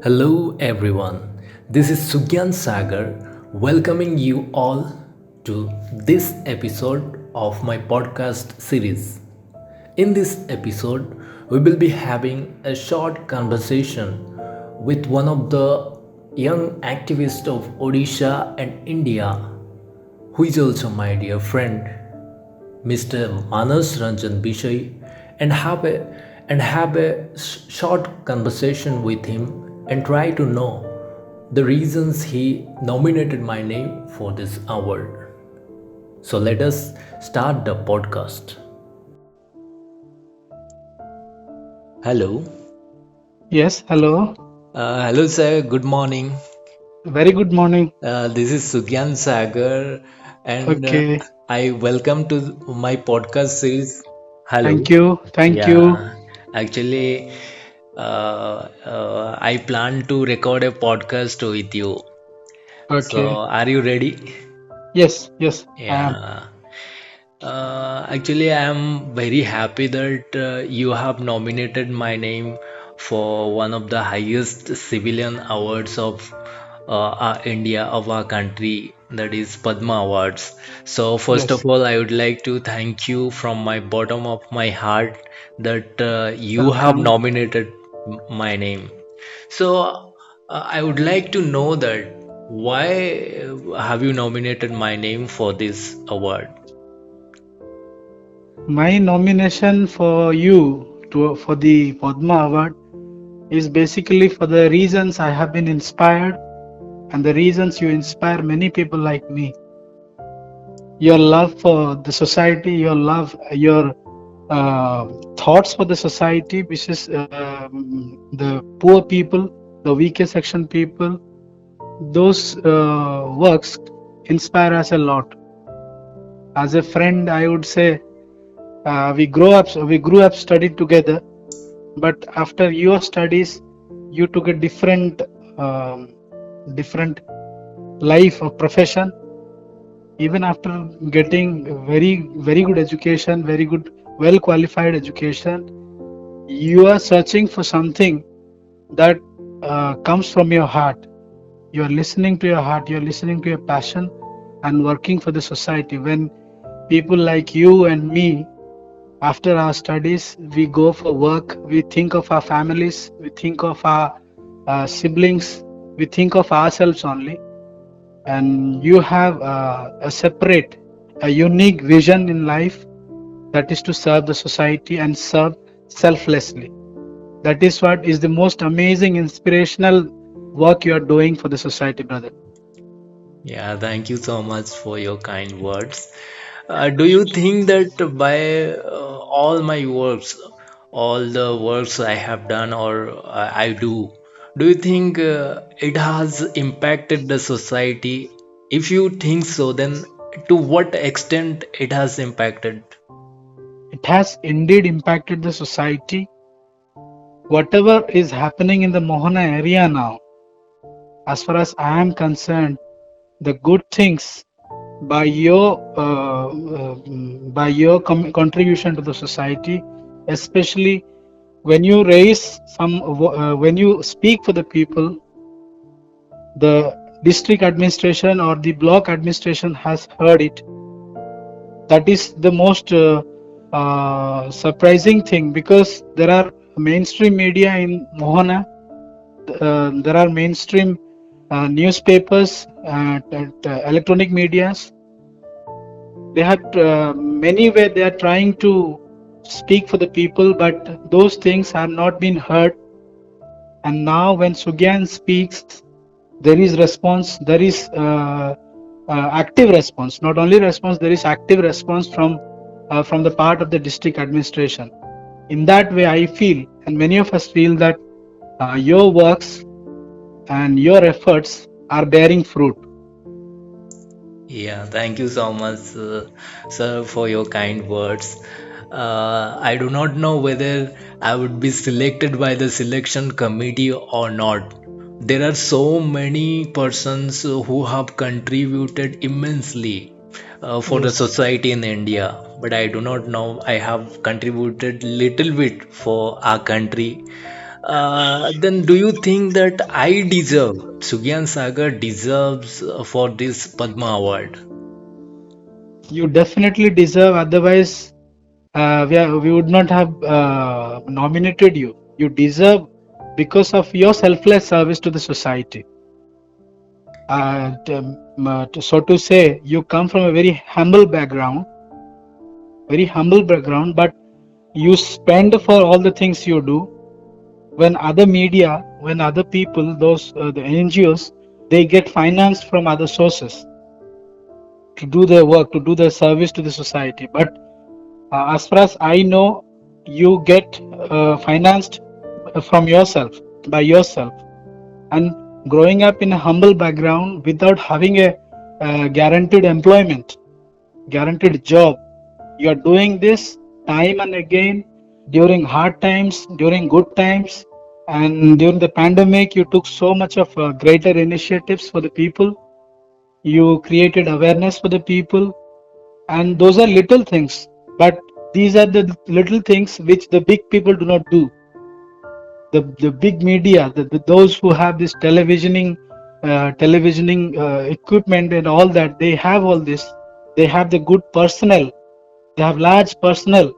Hello everyone, this is Sugyan Sagar welcoming you all to this episode of my podcast series. In this episode, we will be having a short conversation with one of the young activists of Odisha and India, who is also my dear friend, Mr. Manas Ranjan Bishoyi, and have a short conversation with him and try to know the reasons he nominated my name for this award. So let us start the podcast. Hello. Yes, hello. Hello, sir. Good morning. Very good morning. This is Sugyan Sagar, and Okay, I welcome to my podcast series. Hello. thank you. Thank you. Yeah, actually, I plan to record a podcast with you. So, Okay. are you ready? Yes, yes, I am. Yeah. Actually, I am very happy that you have nominated my name for one of the highest civilian awards of India, of our country, that is Padma Awards. So, first Yes, of all, I would like to thank you from my bottom of my heart that you have welcome. nominated my name. So, I would like to know that why have you nominated my name for this award? My nomination for you for the Padma Award is basically for the reasons I have been inspired and the reasons you inspire many people like me. Your love for the society, your uh, thoughts for the society, which is the poor people, the weaker section people. Those works inspire us a lot. As a friend, I would say we grew up studied together, but after your studies you took a different life or profession. Even after getting very good education, very good well qualified education, you are searching for something that comes from your heart. You are listening to your heart, you are listening to your passion and working for the society. When people like you and me, after our studies, we go for work, we think of our families, we think of our siblings, we think of ourselves only. And you have a unique vision in life, that is to serve the society and serve selflessly. That is what is the most amazing, inspirational work you are doing for the society, brother. Yeah, thank you so much for your kind words. Do you think that by all my works, all the works I have done or I do you think it has impacted the society? If you think so, then to what extent it has impacted? It has indeed impacted the society. Whatever is happening in the Mohana area now, as far as I am concerned, the good things by your contribution to the society, especially when you raise when you speak for the people, the district administration or the block administration has heard it. That is the most surprising thing, because there are mainstream media in Mohana, there are mainstream newspapers, electronic medias. They have many where they are trying to speak for the people, but those things have not been heard. And now when Sugyan speaks, there is response, there is active response. Not only response, there is active response from the part of the district administration. In that way, I feel, and many of us feel, that your works and your efforts are bearing fruit. Yeah, thank you so much, sir, for your kind words. I do not know whether I would be selected by the selection committee or not. There are so many persons who have contributed immensely for the Yes. society in India, but I do not know. I have contributed little bit for our country. Then do you think that Sugyan Sagar deserves for this Padma Award? You definitely deserve, otherwise, we would not have nominated you. You deserve because of your selfless service to the society. So to say, you come from a very humble background, but you spend for all the things you do. When other media, when other people, the NGOs, they get financed from other sources to do their work, to do their service to the society. But as far as I know, you get financed from yourself, by yourself. And growing up in a humble background without having a guaranteed employment, guaranteed job, you are doing this time and again during hard times, during good times, and during the pandemic. You took so much of greater initiatives for the people. You created awareness for the people, and those are little things, but these are the little things which the big people do not do. The big media, those who have this televisioning equipment and all that, they have all this. They have the good personnel, they have large personnel,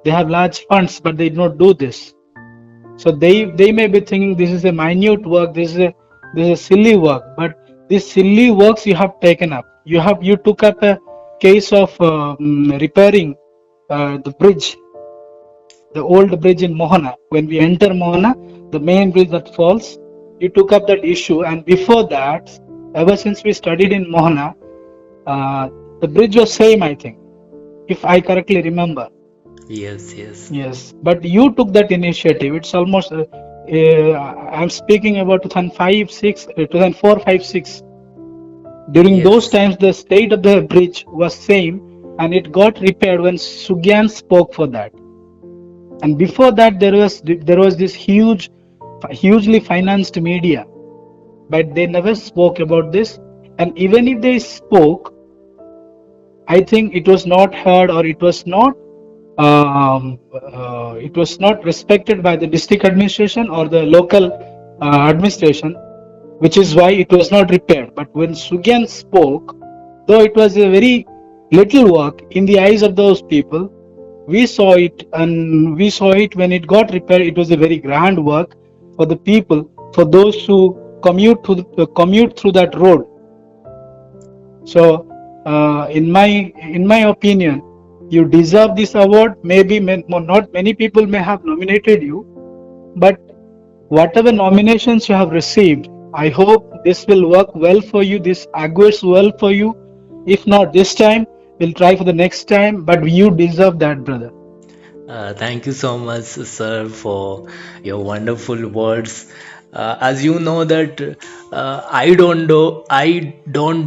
they have large funds, but they do not do this. So they may be thinking this is a minute work, this is a silly work, but these silly works you have taken up. You took up a case of repairing the bridge, the old bridge in Mohana. When we enter Mohana, the main bridge that falls, you took up that issue. And before that, ever since we studied in Mohana, uh, the bridge was same, I think, if I correctly remember. Yes, yes, Yes, but you took that initiative. It's almost, I'm speaking about 2005, 6, 2004, 5, 6. During those yes, times, the state of the bridge was same, and it got repaired when Sugyan spoke for that. And before that, there was this hugely financed media, but they never spoke about this. And even if they spoke, I think it was not heard, or it was not respected by the district administration or the local administration, which is why it was not repaired. But when Sugyan spoke, though it was a very little work in the eyes of those people, we saw it, and we saw it when it got repaired. It was a very grand work for the people, for those who commute through that road. So, in my opinion, you deserve this award. Maybe not many people may have nominated you, but whatever nominations you have received, I hope this will work well for you. This augurs well for you. If not this time, we'll try for the next time. But you deserve that, brother. Thank you so much, sir, for your wonderful words. As you know that I don't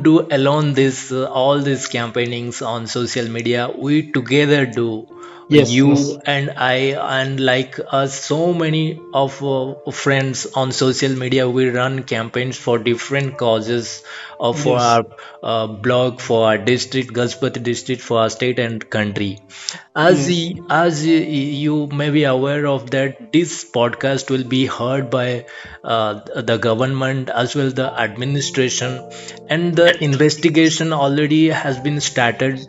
do alone this all these campaignings on social media. We together do. Yes, yes, You and I, and like us, so many of friends on social media, we run campaigns for different causes, for yes, our blog, for our district, Gajpati district, for our state and country. yes. You may be aware of that, this podcast will be heard by the government as well the administration, and the investigation already has been started.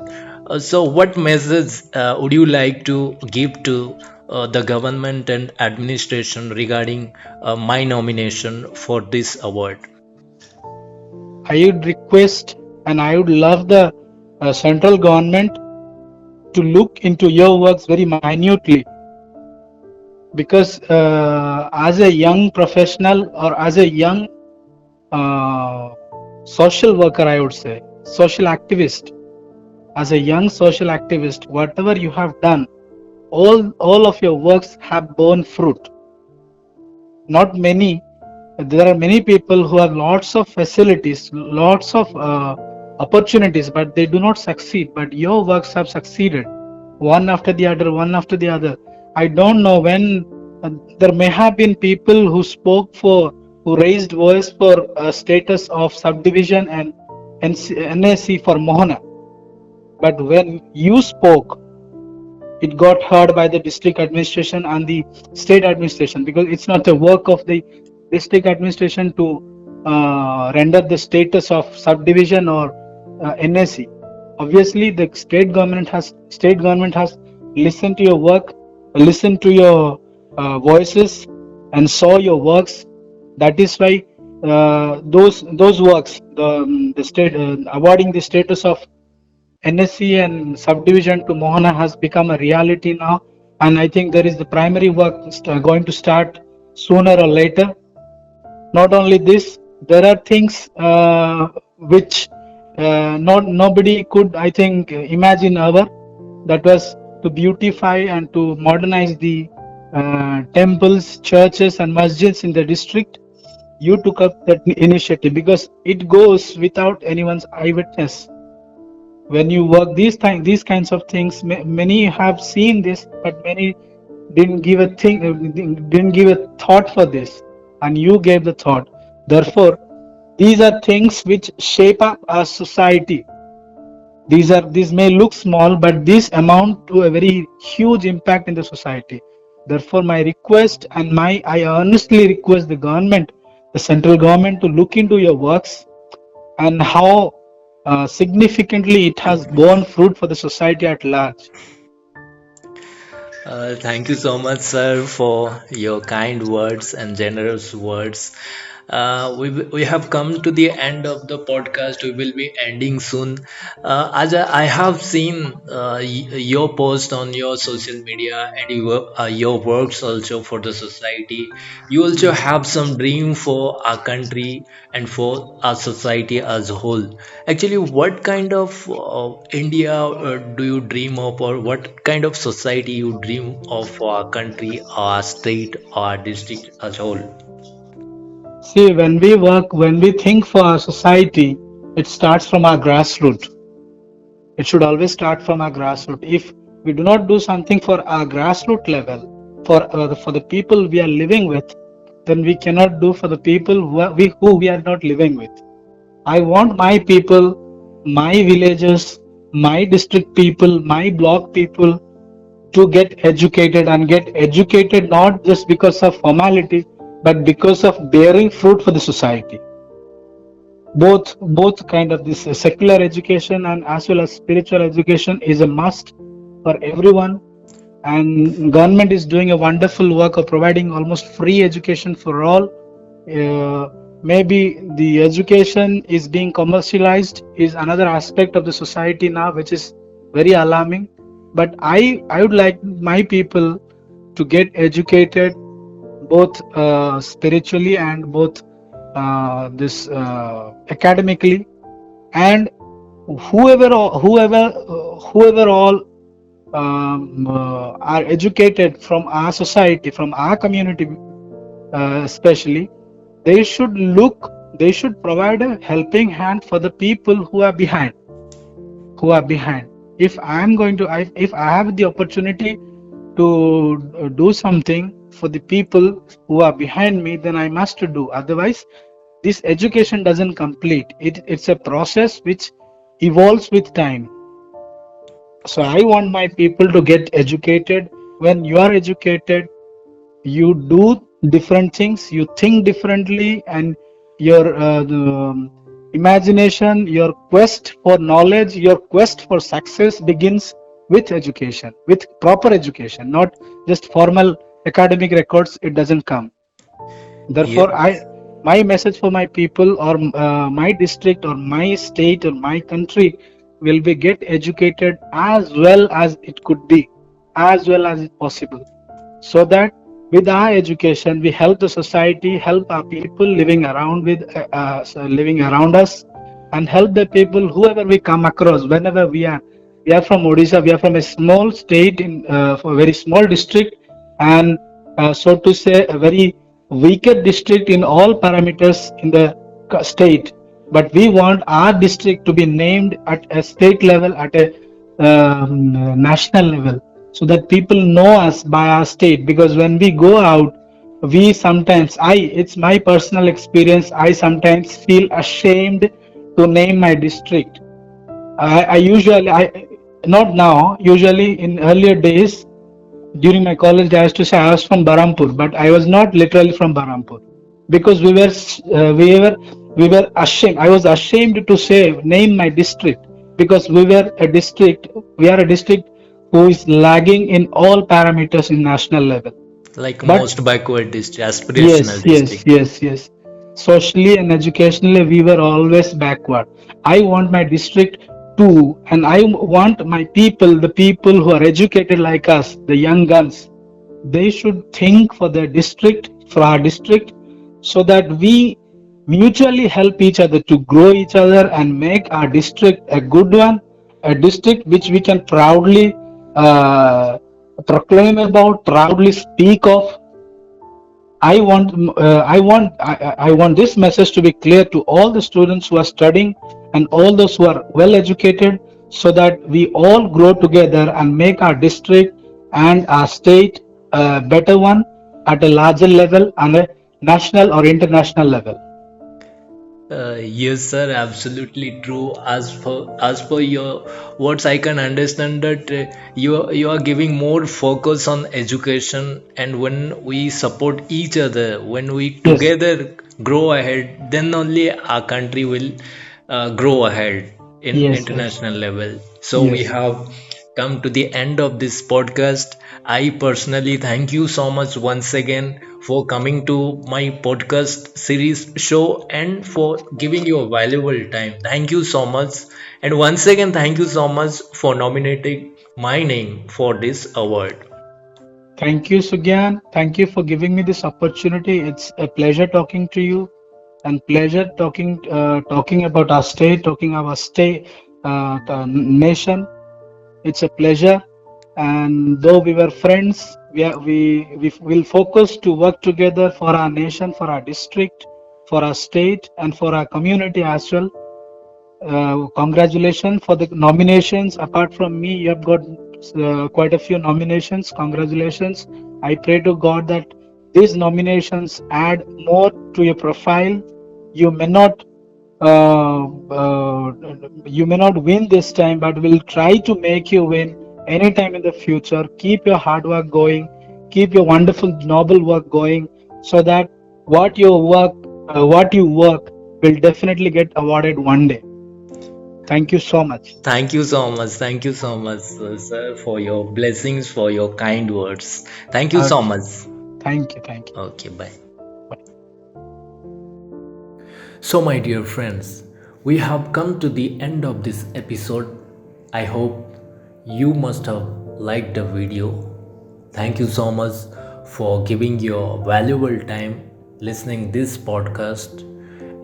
So what message would you like to give to the government and administration regarding my nomination for this award? I would request, and I would love the central government to look into your works very minutely, because as a young professional, or as a young uh, social worker, I would say, social activist, as a young social activist, whatever you have done, all of your works have borne fruit. Not many, there are many people who have lots of facilities, lots of opportunities, but they do not succeed. But your works have succeeded, one after the other, one after the other. I don't know when there may have been people who raised voice for status of subdivision and NAC for Mohana. But when you spoke, it got heard by the district administration and the state administration, because it's not the work of the district administration to render the status of subdivision or NSE. Obviously, the state government has listened to your work, listened to your voices, and saw your works. That is why those works, the state awarding the status of NSC and subdivision to Mohana has become a reality now, and I think there is the primary work going to start sooner or later. Not only this, there are things which not nobody could, I think, imagine ever. That was to beautify and to modernize the temples, churches, and masjids in the district. You took up that initiative because it goes without anyone's eyewitness. When you work these kinds of things, many have seen this, but many didn't give a thought for this, and you gave the thought. Therefore, these are things which shape up our society. These may look small, but these amount to a very huge impact in the society. Therefore, my request and I earnestly request the government, the central government, to look into your works and how significantly it has borne fruit for the society at large. Thank you so much, sir, for your kind words and generous words. We have come to the end of the podcast. We will be ending soon. As I have seen your post on your social media and your works also for the society. You also have some dream for our country and for our society as a whole. Actually, what kind of India do you dream of, or what kind of society you dream of for our country, our state, our district as a whole? See, when we think for our society, it starts from our grassroots. It should always start from our grassroots. If we do not do something for our grassroots level, for the people we are living with, then we cannot do for the people who we are not living with. I want my people, my villagers, my district people, my block people to get educated, and get educated not just because of formality, but because of bearing fruit for the society. Both kind of this secular education and as well as spiritual education is a must for everyone, and government is doing a wonderful work of providing almost free education for all. Maybe the education is being commercialized is another aspect of the society now, which is very alarming. But I would like my people to get educated, both spiritually and both this academically, and whoever all are educated from our society, from our community, especially, they should provide a helping hand for the people who are behind. If I am going to if I have the opportunity to do something for the people who are behind me, then I must do. Otherwise, this education doesn't complete. It's a process which evolves with time. So I want my people to get educated. When you are educated, you do different things, you think differently, and your imagination, your quest for knowledge, your quest for success begins with education, with proper education, not just formal academic records. It doesn't come. Therefore, Yeah. my message for my people, or my district, or my state, or my country will be get educated as well as it could be, as well as it possible, so that with our education we help the society, help our people living around living around us, and help the people whoever we come across. Whenever we are from Odisha, we are from a small state in a very small district, and so to say a very weaker district in all parameters in the state. But we want our district to be named at a state level, at a national level, so that people know us by our state. Because when we go out, we sometimes, it's my personal experience, I sometimes feel ashamed to name my district. I usually, Not now. Usually in earlier days, during my college days, I used to say I was from Barampur, but I was not literally from Barampur because we were ashamed. I was ashamed to say name my district because we are a district who is lagging in all parameters in national level. Like But most backward district, yes, aspirational yes, district. yes, yes. Socially and educationally, we were always backward. I want my district to, and I want my people, the people who are educated like us, the young guns, they should think for their district, for our district, so that we mutually help each other to grow each other and make our district a good one, a district which we can proudly proclaim about, proudly speak of. I want this message to be clear to all the students who are studying and all those who are well educated, so that we all grow together and make our district and our state a better one at a larger level and a national or international level. Yes, sir, absolutely true. As per your words, I can understand that you are giving more focus on education, and when we support each other, when we Yes, together grow ahead, then only our country will grow ahead in yes, yes, international level. So we yes. have come to the end of this podcast. I personally thank you so much once again for coming to my podcast series show and for giving your valuable time. Thank you so much. And once again, thank you so much for nominating my name for this award. Thank you, Sugyan. Thank you for giving me this opportunity. It's a pleasure talking to you and pleasure talking about our state, talking our state, nation. It's a pleasure. And though we were friends, we will focus to work together for our nation, for our district, for our state, and for our community as well. Congratulations for the nominations. Apart from me, you have got quite a few nominations. Congratulations. I pray to God that these nominations add more to your profile. You may not uh, uh, you may not win this time, but we'll try to make you win anytime in the future. Keep your hard work going, keep your wonderful, noble work going, so that what you work will definitely get awarded one day. Thank you so much. Thank you so much. Thank you so much, sir, for your blessings, for your kind words. Thank you so Okay. much. Thank you. Thank you. Okay, bye. Bye. So, my dear friends, we have come to the end of this episode. I hope you must have liked the video. Thank you so much for giving your valuable time listening this podcast,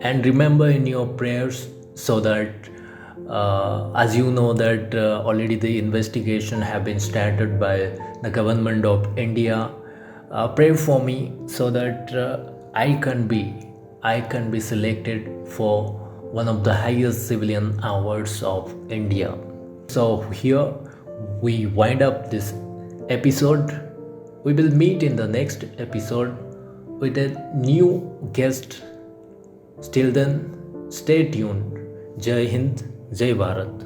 and remember in your prayers so that as you know that already the investigation have been started by the government of India. Pray for me so that I can be selected for one of the highest civilian awards of India. So here we wind up this episode. We will meet in the next episode with a new guest. Till then, stay tuned. Jai Hind, Jai Bharat.